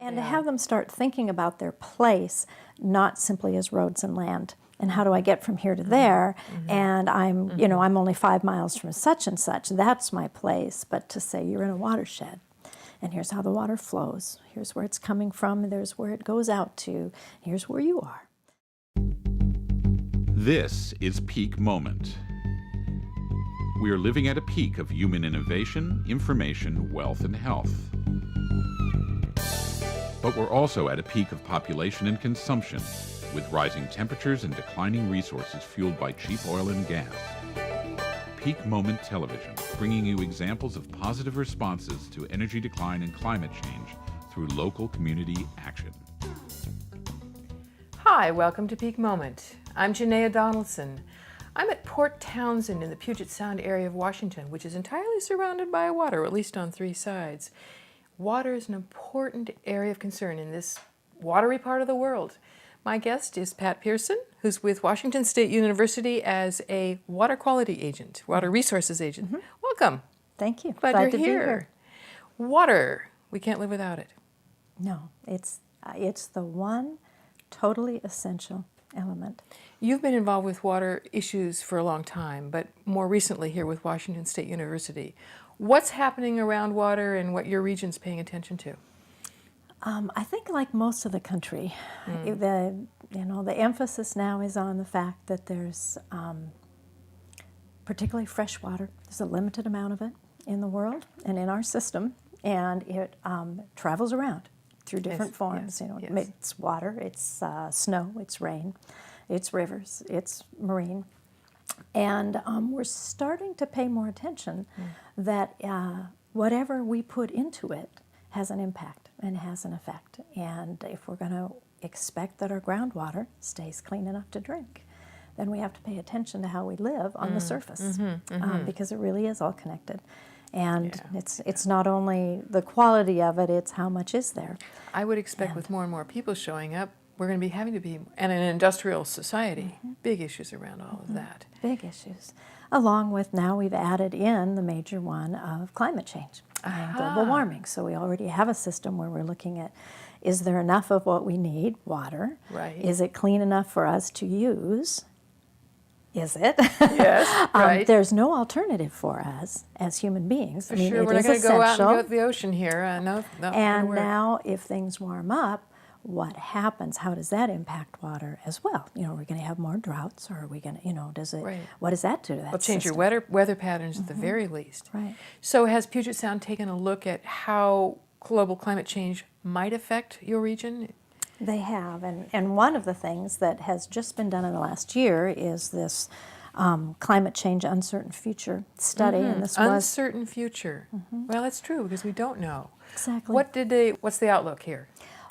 And to have them start thinking about their place, not simply as roads and land. And how do I get from here to there? And I'm, you know, I'm only 5 miles from such and such. That's my place. But to say you're in a watershed, and here's how the water flows. Here's where it's coming from. And there's where it goes out to. Here's where you are. This is Peak Moment. We are living at a peak of human innovation, information, wealth, and health. But we're also at a peak of population and consumption, with rising temperatures and declining resources fueled by cheap oil and gas. Peak Moment Television, bringing you examples of positive responses to energy decline and climate change through local community action. Hi, welcome to Peak Moment. I'm Janaea Donaldson. I'm at Port Townsend in the Puget Sound area of Washington, which is entirely surrounded by water, or at least on 3 sides. Water is an important area of concern in this watery part of the world. My guest is Pat Pearson, who's with Washington State University as a water quality agent, water resources agent. Welcome. Thank you. Glad you're to here. Be here. Water, we can't live without it. No, it's the one totally essential element. You've been involved with water issues for a long time, but more recently here with Washington State University. What's happening around water and what your region's paying attention to? I think, like most of the country, the emphasis now is on the fact that there's particularly fresh water. There's a limited amount of it in the world and in our system, and it travels around through different forms. It's water, it's snow, it's rain, it's rivers, it's marine. And we're starting to pay more attention that whatever we put into it has an impact and has an effect. And if we're going to expect that our groundwater stays clean enough to drink, then we have to pay attention to how we live on the surface, because it really is all connected. And it's not only the quality of it, it's how much is there. I would expect with more and more people showing up, we're going to be having to be, and an industrial society, big issues around all of that. Big issues. Along with now we've added in the major one of climate change and global warming. So we already have a system where we're looking at, is there enough of what we need, water? Right. Is it clean enough for us to use? Is it? Yes, right. There's no alternative for us as human beings. For sure, we're not going to go out and go to the ocean here. No. And now, if things warm up, what happens? How does that impact water as well? You know, are we going to have more droughts, or are we going to, does it? Right. What does that do to that? Well, change your weather patterns at the very least. Right. So, has Puget Sound taken a look at how global climate change might affect your region? They have, and one of the things that has just been done in the last year is this climate change uncertain future study, and this was uncertain future. Well, that's true because we don't know exactly. What's the outlook here?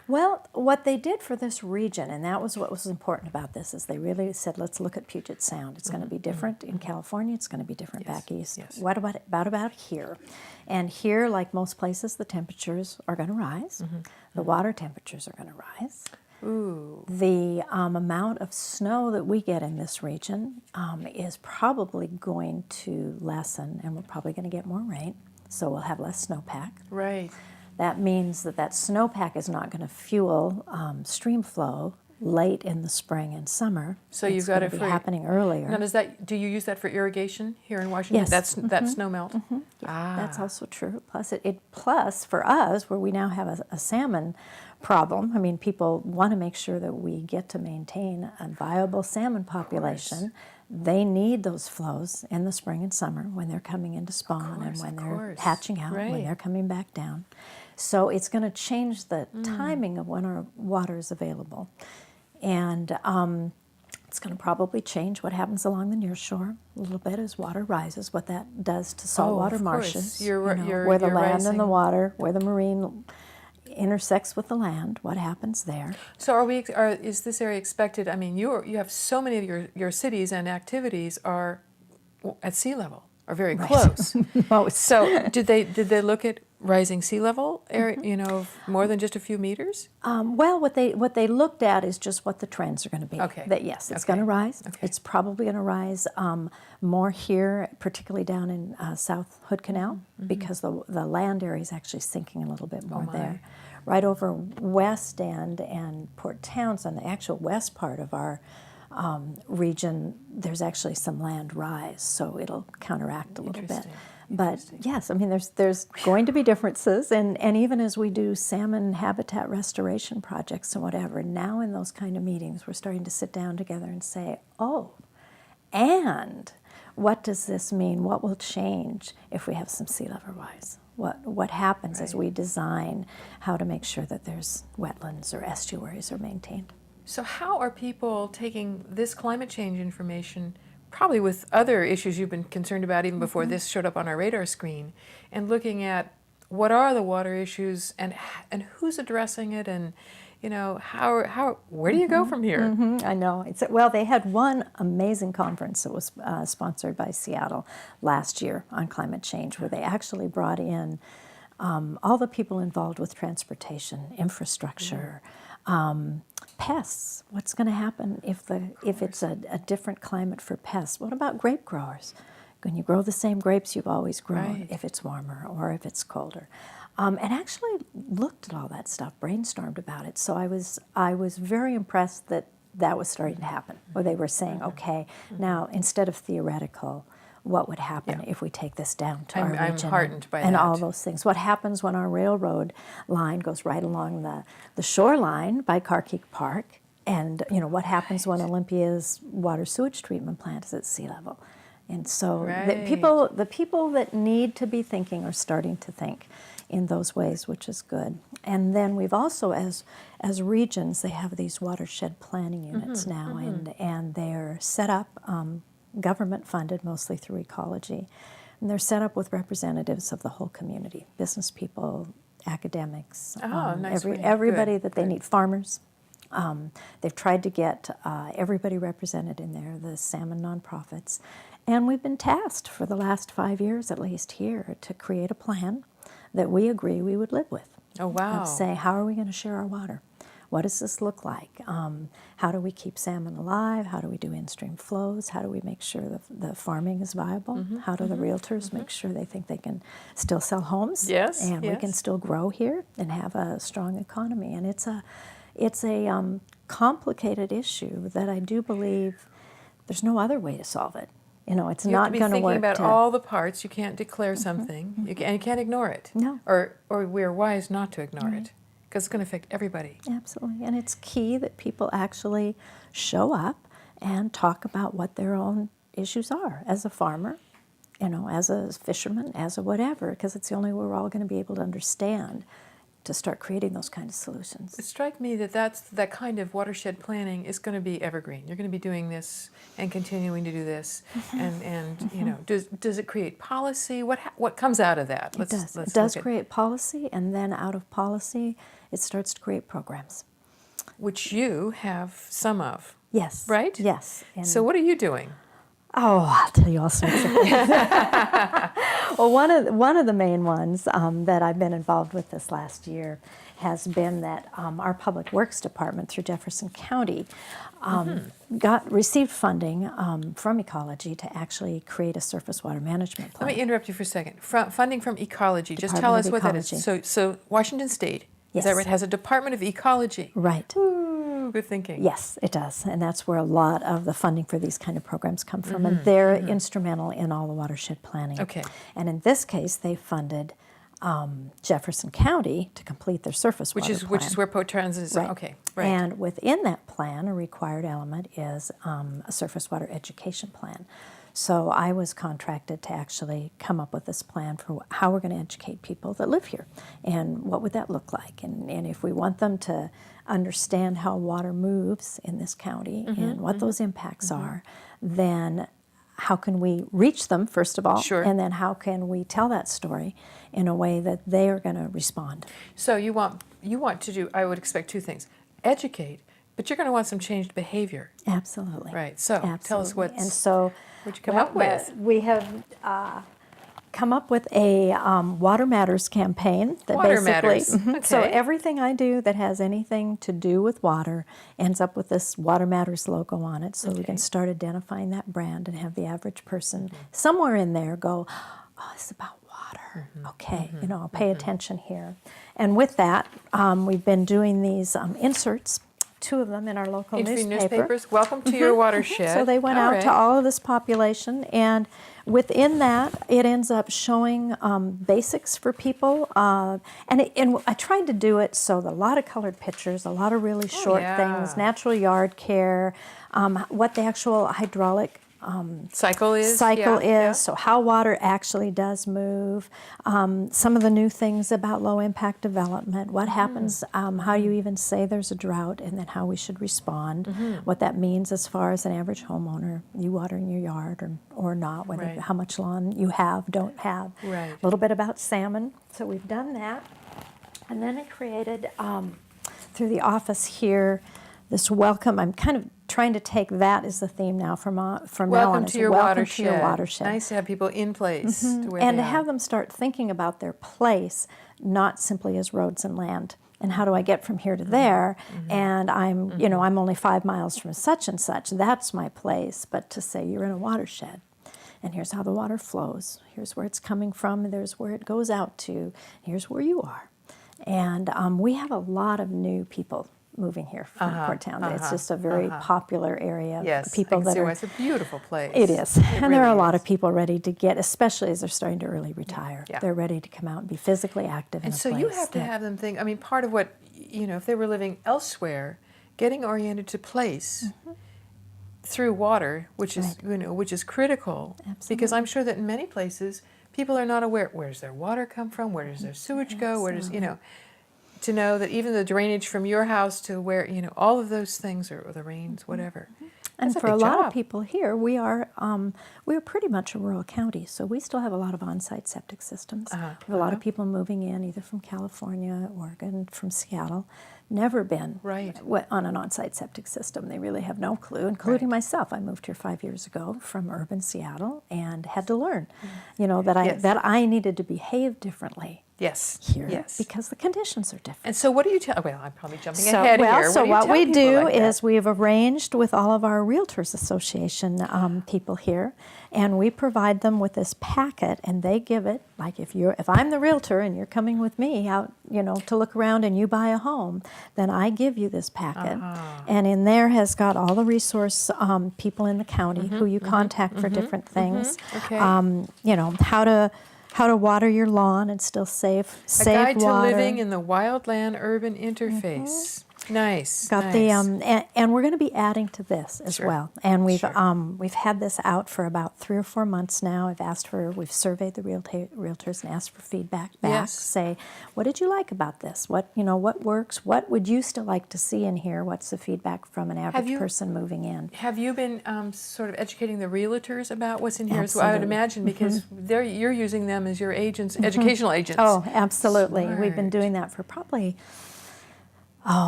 Well, what they did for this region, and that was what was important about this, is they really said, let's look at Puget Sound. It's going to be different in California. It's going to be different back east. Yes. What about here? And here, like most places, the temperatures are going to rise. The water temperatures are going to rise. Ooh. The amount of snow that we get in this region is probably going to lessen, and we're probably going to get more rain, so we'll have less snowpack. Right. That means that snowpack is not going to fuel stream flow late in the spring and summer. So you've got it for happening earlier. Now, do you use that for irrigation here in Washington? Yes. That snow melt. Yeah, that's also true. Plus for us, where we now have a salmon problem. I mean, people want to make sure that we get to maintain a viable salmon population. They need those flows in the spring and summer when they're coming into spawn and when they're hatching out, when they're coming back down. So it's going to change the timing of when our water is available. And it's going to probably change what happens along the near shore a little bit as water rises, what that does to saltwater marshes, where the land and the water, where the marine intersects with the land, what happens there. So is this area expected, I mean, you have so many of your cities and activities are at sea level, are very close. So did they look at rising sea level area, more than just a few meters? Well, what they looked at is just what the trends are going to be. Okay. That yes, it's going to rise. Okay. It's probably going to rise more here, particularly down in South Hood Canal, because the land area is actually sinking a little bit more there. right over West End and Port Townsend, the actual west part of our region, there's actually some land rise, so it'll counteract a little bit. Interesting. But yes, I mean, there's going to be differences, and even as we do salmon habitat restoration projects and whatever, now in those kind of meetings, we're starting to sit down together and say, oh, and what does this mean? What will change if we have some sea level rise? What happens as we design how to make sure that there's wetlands or estuaries are maintained? So how are people taking this climate change information, probably with other issues you've been concerned about even before this showed up on our radar screen, and looking at what are the water issues and who's addressing it, and how where do you go from here? I know. Well, they had one amazing conference that was sponsored by Seattle last year on climate change, where they actually brought in all the people involved with transportation, infrastructure, pests. What's going to happen if it's a different climate for pests? What about grape growers? When you grow the same grapes you've always grown, if it's warmer or if it's colder. And actually looked at all that stuff, brainstormed about it. So I was very impressed that was starting to happen, where they were saying, okay, now instead of theoretical, what would happen if we take this down to our region? I'm heartened by and that. all those things. What happens when our railroad line goes right along the shoreline by Carkeek Park? And what happens when Olympia's water sewage treatment plant is at sea level? And so the people that need to be thinking are starting to think in those ways, which is good. And then we've also, as regions, they have these watershed planning units now, and they're set up, government funded, mostly through ecology, and they're set up with representatives of the whole community, business people, academics, everybody that they need, farmers. They've tried to get everybody represented in there, the salmon nonprofits, and we've been tasked for the last 5 years, at least here, to create a plan that we agree we would live with. Oh, wow. Of say, how are we going to share our water? What does this look like? How do we keep salmon alive? How do we do in-stream flows? How do we make sure the farming is viable? How do the realtors make sure they think they can still sell homes? And we can still grow here and have a strong economy. And it's a complicated issue that I do believe there's no other way to solve it. It's not going to work. You have to be thinking about all the parts. You can't declare something, and you can't ignore it. No. Or we're wise not to ignore it, because it's going to affect everybody. Absolutely. And it's key that people actually show up and talk about what their own issues are as a farmer, as a fisherman, as a whatever, because it's the only way we're all going to be able to understand to start creating those kind of solutions. It strikes me that kind of watershed planning is going to be evergreen. You're going to be doing this and continuing to do this, and does it create policy? What comes out of that? It does create policy, and then out of policy, it starts to create programs, which you have some of. Yes. Right? Yes. And so what are you doing? Oh, I'll tell you all sorts of things. Well, one of the main ones that I've been involved with this last year has been that our Public Works Department through Jefferson County received funding from Ecology to actually create a surface water management plan. Let me interrupt you for a second. Funding from Ecology. Just Department tell of us what that Ecology. is. So Washington State, is that right, has a Department of Ecology. Right. Ooh, good thinking. Yes, it does. And that's where a lot of the funding for these kind of programs come from. And they're instrumental in all the watershed planning. Okay. And in this case, they funded Jefferson County to complete their surface water plan. Which is where Port Townsend is. Right. Okay, right. And within that plan, a required element is a surface water education plan. So I was contracted to actually come up with this plan for how we're going to educate people that live here, and what would that look like, and if we want them to understand how water moves in this county and what those impacts are, then how can we reach them, first of all, and then how can we tell that story in a way that they are going to respond. So you want to do, I would expect two things: educate, but you're going to want some changed behavior. Absolutely. Right. So tell us what'd you come up with? We have come up with a Water Matters campaign. That Water basically, Matters. Okay. So everything I do that has anything to do with water ends up with this Water Matters logo on it, so we can start identifying that brand and have the average person somewhere in there go, oh, it's about water. water. Okay, I'll pay attention here. And with that, we've been doing these inserts, 2 of them in our local newspapers. Welcome to Your Watershed. So they went out to all of this population, and within that, it ends up showing basics for people. And I tried to do it so a lot of colored pictures, a lot of really short things, natural yard care, what the actual hydraulic cycle is, so how water actually does move, some of the new things about low impact development, what happens, how you even say there's a drought, and then how we should respond, what that means as far as an average homeowner, you watering your yard or not, whether how much lawn you have, don't have, a little bit about salmon. So we've done that, and then I created through the office here this welcome. I'm kind of trying to take that as the theme now from now on. Welcome to Your Watershed. Nice to have people in place. To where and they to are. have them start thinking about their place, not simply as roads and land. And how do I get from here to there? And I'm, I'm only 5 miles from such and such. That's my place. But to say you're in a watershed, and here's how the water flows. Here's where it's coming from. There's where it goes out to. Here's where you are. And we have a lot of new people moving here from Port Townsend. It's just a very popular area. Yes, people that are, it's a beautiful place. It is. And there are a lot of people ready to get, especially as they're starting to early retire. They're ready to come out and be physically active in a place. And so you have to have them think, part of what, if they were living elsewhere, getting oriented to place through water, which is, which is critical. Absolutely. Because I'm sure that in many places, people are not aware, where does their water come from? Where does their sewage go? Where does, to know that even the drainage from your house to where, all of those things, or the rains, whatever. And for a lot of people here, we are pretty much a rural county, so we still have a lot of on-site septic systems. We have a lot of people moving in, either from California, Oregon, from Seattle, never been on an on-site septic system. They really have no clue, including myself. I moved here 5 years ago from urban Seattle and had to learn, that I needed to behave differently. Here, because the conditions are different. And so what do you tell, I'm probably jumping ahead here. So what we do is we have arranged with all of our Realtors Association people here, and we provide them with this packet, and they give it, like if I'm the realtor and you're coming with me out, to look around and you buy a home, then I give you this packet. And in there has got all the resource people in the county who you contact for different things. How to water your lawn and still save water. A guide to living in the wildland-urban interface. Nice. Got the and we're going to be adding to this as well. And we've had this out for about 3 or 4 months now. We've surveyed the realtors and asked for feedback back. Say, what did you like about this? What works? What would you still like to see in here? What's the feedback from an average person moving in? Have you been sort of educating the realtors about what's in here as well? I would imagine, because you're using them as your agents, educational agents. Oh, absolutely. Smart. We've been doing that for probably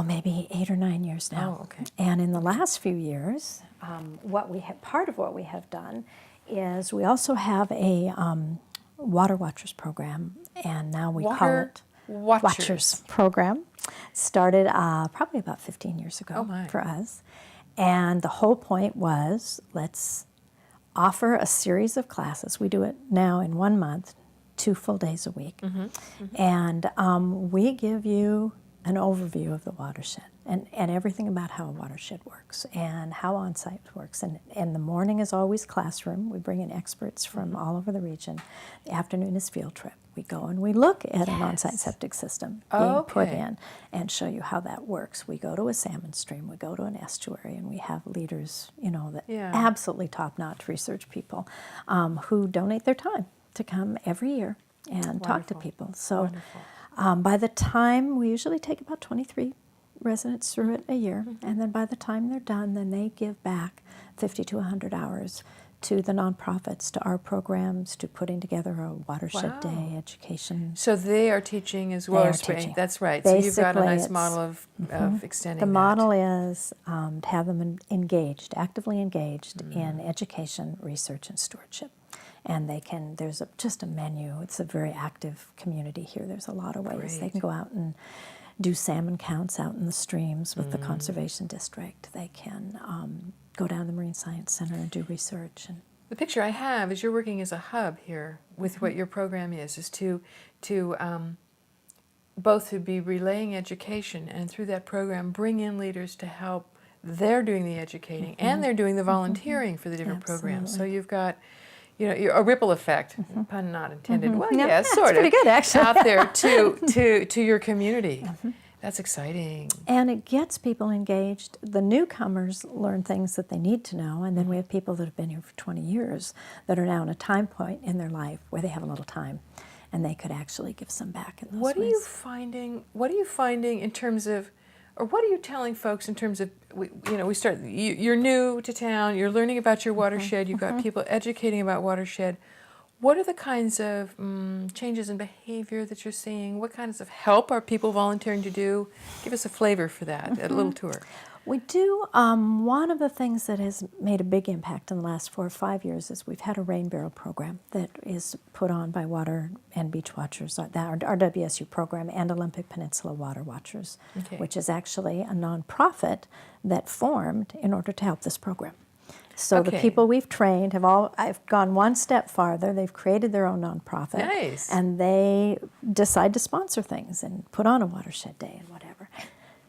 maybe 8 or 9 years now. Oh, okay. And in the last few years, part of what we have done is we also have a Water Watchers program, and now we call it Watchers program. Started probably about 15 years ago for us. And the whole point was, let's offer a series of classes. We do it now in 1 month, 2 full days a week. And we give you an overview of the watershed and everything about how a watershed works and how on-site works. And the morning is always classroom. We bring in experts from all over the region. The afternoon is field trip. We go and we look at an on-site septic system being put in and show you how that works. We go to a salmon stream. We go to an estuary, and we have leaders, that absolutely top-notch research people who donate their time to come every year and talk to people. So. By the time, we usually take about 23 residents through it a year, and then by the time they're done, then they give back 50 to 100 hours to the nonprofits, to our programs, to putting together a watershed day education. So they are teaching as well as teaching. That's right. Basically, so you've got a nice model of extending the model is to have them actively engaged in education, research, and stewardship. And there's just a menu. It's a very active community here. There's a lot of ways. They can go out and do salmon counts out in the streams with the Conservation District. They can go down to the Marine Science Center and do research. And The picture I have is you're working as a hub here with what your program is to both to be relaying education and through that program bring in leaders to help. They're doing the educating and they're doing the volunteering for the different programs. So you've got, a ripple effect, pun not intended. Well, No, yeah, sort of. pretty good, actually. Out there to your community. That's exciting. And it gets people engaged. The newcomers learn things that they need to know, and then we have people that have been here for 20 years that are now in a time point in their life where they have a little time, and they could actually give some back in those What are ways. you finding in terms of, or what are you telling folks in terms of, you're new to town, you're learning about your watershed, you've got people educating about watershed. What are the kinds of changes in behavior that you're seeing? What kinds of help are people volunteering to do? Give us a flavor for that, a little tour. We do. One of the things that has made a big impact in the last 4 or 5 years is we've had a rain barrel program that is put on by Water and Beach Watchers, our WSU program, and Olympic Peninsula Water Watchers, which is actually a nonprofit that formed in order to help this program. So the people we've trained I've gone one step farther. They've created their own nonprofit. Nice. And they decide to sponsor things and put on a watershed day and whatever.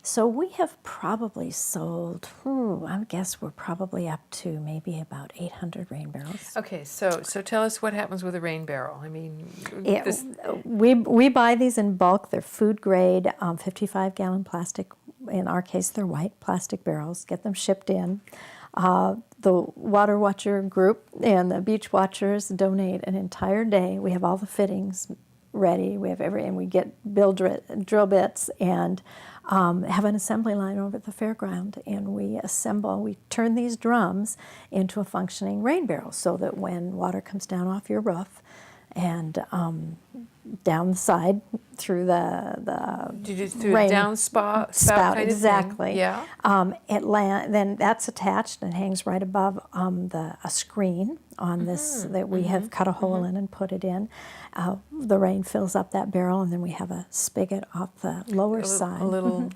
So we have probably sold, I guess we're probably up to maybe about 800 rain barrels. Okay, so tell us what happens with a rain barrel. I mean, we buy these in bulk. They're food grade, 55-gallon plastic. In our case, they're white plastic barrels. Get them shipped in. The Water Watcher group and the Beach Watchers donate an entire day. We have all the fittings ready. We have and we get drill bits and have an assembly line over at the fairground, and we turn these drums into a functioning rain barrel so that when water comes down off your roof and down the side through the rain downspout kind of exactly. thing. Yeah. Then that's attached and hangs right above a screen on this that we have cut a hole in and put it in. The rain fills up that barrel, and then we have a spigot off the lower side.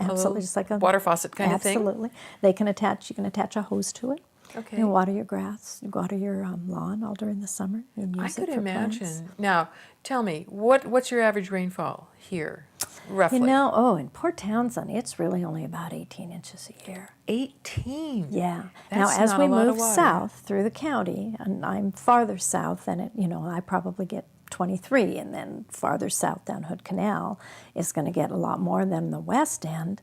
Absolutely, just like a water faucet kind of thing. Absolutely. You can attach a hose to it. Okay. You water your grass, you water your lawn all during the summer. And use I could it for imagine. plants. Now, tell me, what's your average rainfall here, roughly? In Port Townsend, it's really only about 18 inches a year. 18? Yeah. That's now, as not we a lot of move water. south through the county, and I'm farther south than I probably get 23, and then farther south down Hood Canal is going to get a lot more than the west end.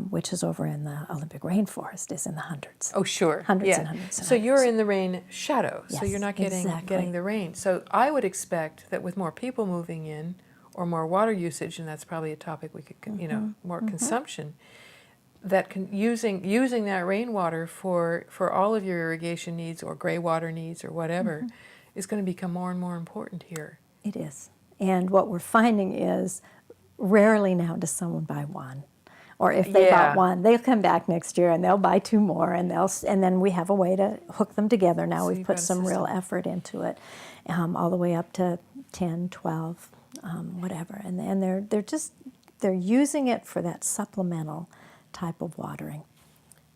Which is over in the Olympic rainforest, is in the hundreds. Oh, sure. Hundreds and hundreds and So you're hundreds. in the rain shadow, so Yes, you're not getting exactly. the rain. So I would expect that with more people moving in or more water usage, and that's probably a topic we could, more consumption, that using that rainwater for all of your irrigation needs or gray water needs or whatever is going to become more and more important here. It is. And what we're finding is rarely now does someone buy one. Or if they bought one, they'll come back next year and they'll buy 2 more, and then we have a way to hook them together. Now So we've you've put got a some real system. effort into it, all the way up to 10, 12, whatever. And they're using it for that supplemental type of watering.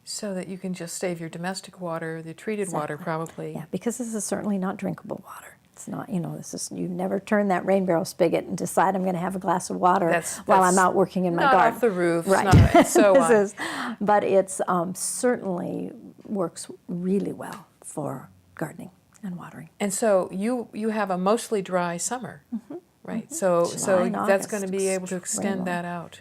So that you can just save your domestic water, the treated water probably. Yeah, because this is certainly not drinkable water. It's not, you never turn that rain barrel spigot and decide I'm going to have a glass of water while I'm out working in my not garden. off the roof, Right. and so on. But it's certainly works really well for gardening and watering. And so you have a mostly dry summer, right? So July and that's August, going to be able to extend extremely. that out.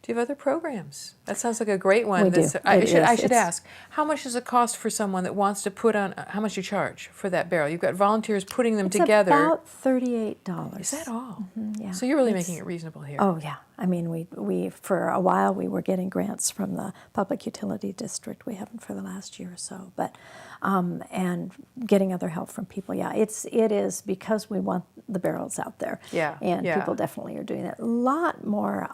Do you have other programs? That sounds like a great one. We do. I should It's- ask, how much does it cost for someone that wants to put on, how much you charge for that barrel? You've got volunteers putting them It's together. about $38. Is that all? Yeah. So you're really It's- making it reasonable here. Oh yeah, I mean we for a while we were getting grants from the Public Utility District. We haven't for the last year or so, but and getting other help from people. Yeah, it is because we want the barrels out there. Yeah, and yeah. people definitely are doing that. A lot more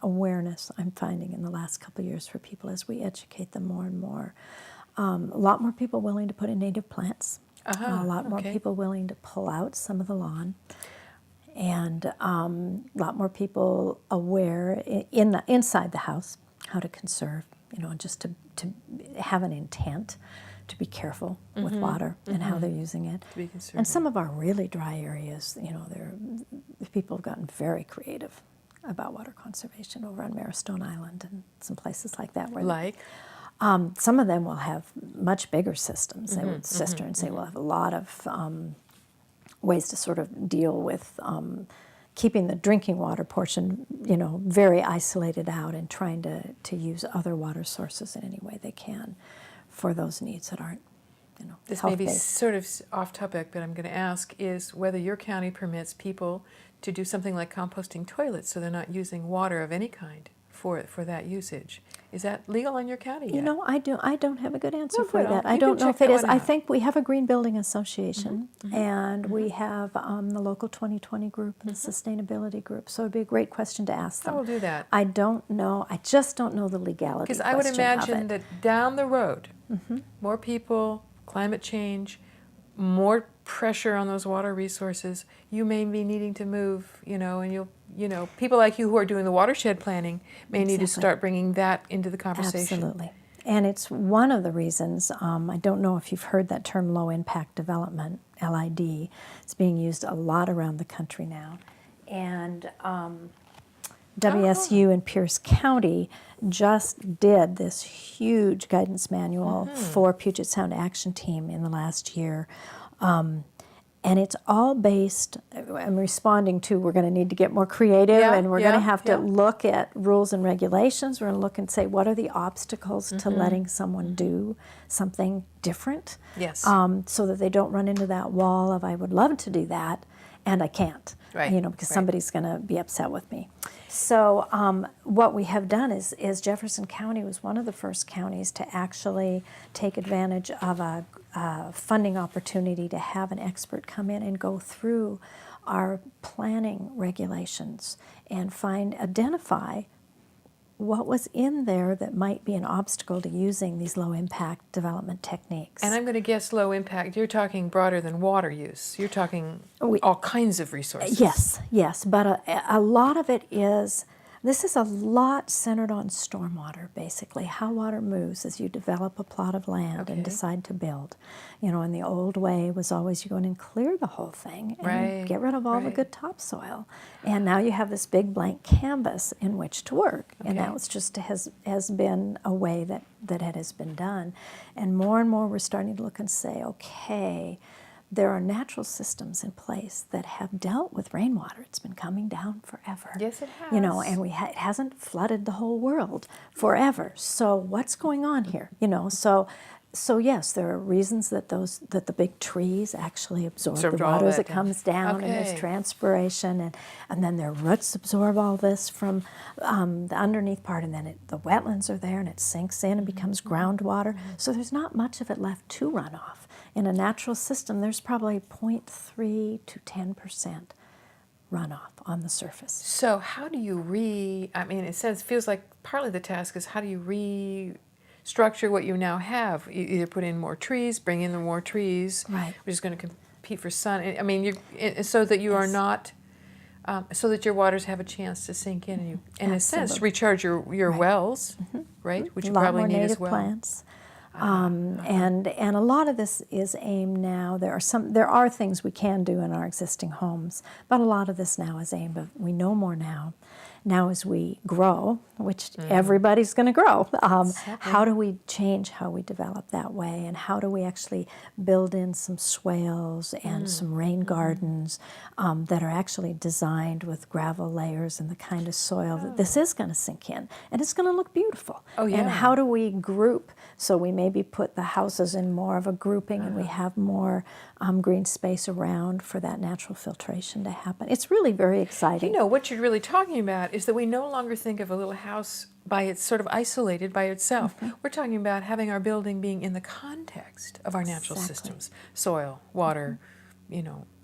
awareness I'm finding in the last couple of years for people as we educate them more and more. A lot more people willing to put in native plants. A lot more people willing to pull out some of the lawn. And a lot more people aware inside the house how to conserve, just to have an intent to be careful with water and how they're using it. To be conservative. And some of our really dry areas, people have gotten very creative about water conservation over on Marrowstone Island and some places like that. Where Like? some of them will have much bigger systems. They will cisterns. They will have a lot of ways to sort of deal with keeping the drinking water portion, very isolated out and trying to use other water sources in any way they can for those needs that aren't, This may be health-based. sort of off topic, but I'm going to ask is whether your county permits people to do something like composting toilets so they're not using water of any kind for that usage. Is that legal in your county yet? I don't have a good answer Well, for good. that. You I don't can know check if it that is. one I out. think we have a green building association, and we have the local 2020 group and the sustainability group. So it'd be a great question to ask them. I will do that. I don't know. I just don't know the legality. Because I would question of imagine it. that down the road, more people, climate change, more pressure on those water resources, you may be needing to move, and people like you who are doing the watershed planning may need to Exactly. start bringing that into the conversation. Absolutely. And it's one of the reasons, I don't know if you've heard that term low impact development, LID. It's being used a lot around the country now. And WSU in Pierce County just did this huge guidance manual for Puget Sound Action Team in the last year. And it's all based, I'm responding to, we're going to need to get more creative, and we're going to have to look at rules and regulations. We're going to look and say, what are the obstacles to letting someone do something different? Yes. So that they don't run into that wall of, I would love to do that, and I can't. Right, Because somebody's going to be upset with me. So what we have done is Jefferson County was one of the first counties to actually take advantage of a funding opportunity to have an expert come in and go through our planning regulations and identify what was in there that might be an obstacle to using these low-impact development techniques. And I'm going to guess low impact. You're talking broader than water use. You're talking all kinds of resources. Yes, but a lot of it is, this is a lot centered on stormwater, basically, how water moves as you develop a plot of land and decide to build. And the old way was always you go in and clear the whole thing and get rid of all the good topsoil. And now you have this big blank canvas in which to work. And that was just has been a way that it has been done. And more we're starting to look and say, okay, there are natural systems in place that have dealt with rainwater. It's been coming down forever. Yes, it has. And it hasn't flooded the whole world forever. So what's going on here? So yes, there are reasons that the big trees actually absorb the all water as that it comes down, and there's transpiration, and then their roots absorb all this from the underneath part, and then the wetlands are there, and it sinks in and becomes groundwater. So there's not much of it left to run off. In a natural system, there's probably 0.3 to 10% runoff on the surface. So how do you feels like partly the task is how do you restructure what you now have? You either put in more trees, bring in the more trees. Right. Which is going to compete for sun. So that you are not, so that your waters have a chance to sink in and you, in a sense, recharge your wells, right? Which you probably more need native as well. plants. And a lot of this is aimed now. There are things we can do in our existing homes, but a lot of this now is aimed at, we know more now. Now as we grow, which everybody's going to grow, how do we change how we develop that way, and how do we actually build in some swales and some rain gardens that are actually designed with gravel layers and the kind of soil that this is going to sink in, and it's going to look beautiful. Oh, yeah. And how do we group, so we maybe put the houses in more of a grouping and we have more green space around for that natural filtration to happen. It's really very exciting. What you're really talking about is that we no longer think of a little house by its sort of isolated by itself. We're talking about having our building being in the context of our natural systems, soil, water,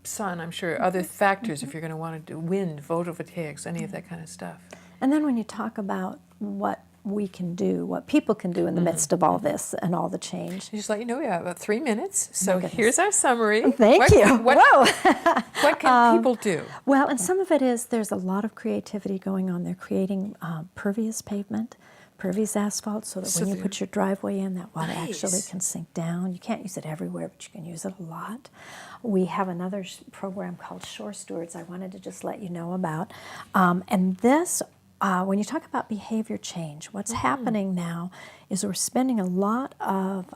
sun, I'm sure, other factors if you're going to want to do wind, photovoltaics, any of that kind of stuff. And then when you talk about what we can do, what people can do in the midst of all this and all the change. Just let you know, we have about 3 minutes. So here's our summary. Thank you. Whoa. What can people do? Well, and some of it is there's a lot of creativity going on. They're creating pervious pavement pervious asphalt so that So when you the- put your driveway in, that water actually Nice. can sink down. You can't use it everywhere, but you can use it a lot. We have another program called Shore Stewards I wanted to just let you know about. And this, when you talk about behavior change, what's happening now is we're spending a lot of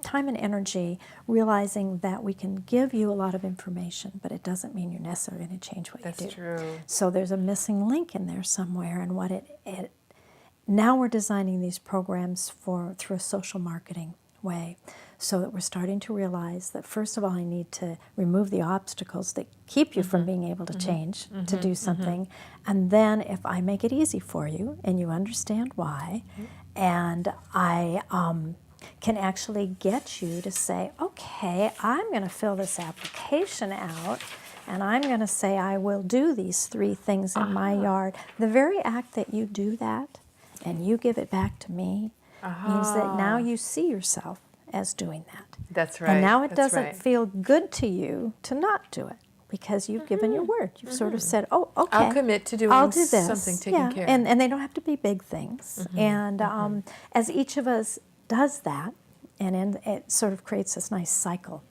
time and energy realizing that we can give you a lot of information, but it doesn't mean you're necessarily going to change what That's you do. true. So there's a missing link in there somewhere, and what it now we're designing these programs through a social marketing way, so that we're starting to realize that first of all, I need to remove the obstacles that keep you from being able to change, to do something, and then if I make it easy for you and you understand why, and I can actually get you to say, okay, I'm going to fill this application out, and I'm going to say I will do these 3 things in my yard. The very act that you do that and you give it back to me means that now you see yourself as doing that. That's right. And now it That's doesn't right. feel good to you to not do it because you've given your word. You've sort of said, oh, okay. I'll commit to doing I'll do this. something taken care of. And they don't have to be big things. And as each of us does that, it sort of creates this nice cycle.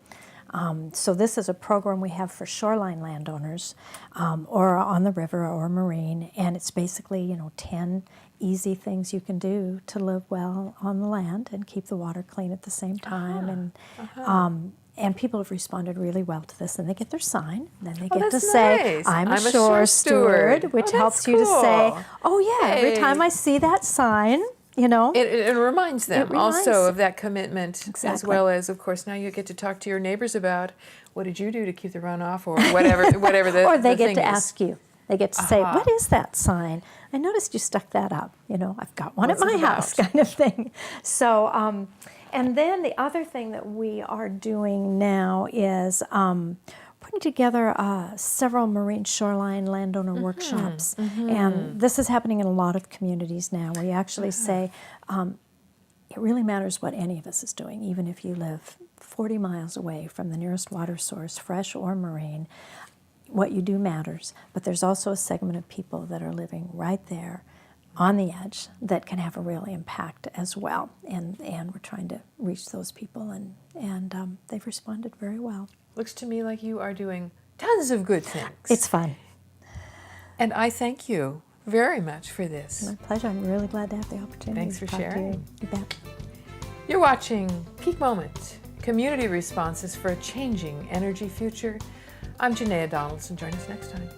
So this is a program we have for shoreline landowners or on the river or marine, and it's basically 10 easy things you can do to live well on the land and keep the water clean at the same time. And people have responded really well to this, and they get their sign. Then they get to that's say, nice. I'm a shore steward, which Oh, helps that's you to say, cool. oh yeah, every Hey. time I see that sign, It reminds them reminds- also of that commitment, as Exactly. well as, of course, now you get to talk to your neighbors about what did you do to keep the runoff, or whatever the or they the get thing to is. ask you. They get to say, what is that sign? I noticed you stuck that up. I've got one What's at it my house, about? kind of thing. So, and then the other thing that we are doing now is putting together several marine shoreline landowner workshops. And this is happening in a lot of communities now, where you actually say, it really matters what any of us is doing, even if you live 40 miles away from the nearest water source, fresh or marine. What you do matters, but there's also a segment of people that are living right there on the edge that can have a real impact as well. And we're trying to reach those people, and they've responded very well. Looks to me like you are doing tons of good things. It's fun. And I thank you very much for this. My pleasure. I'm really glad to have the opportunity Thanks to for talk to you. sharing. You bet. You're watching Peak Moment, community responses for a changing energy future. I'm Janaea Donaldson. Join us next time.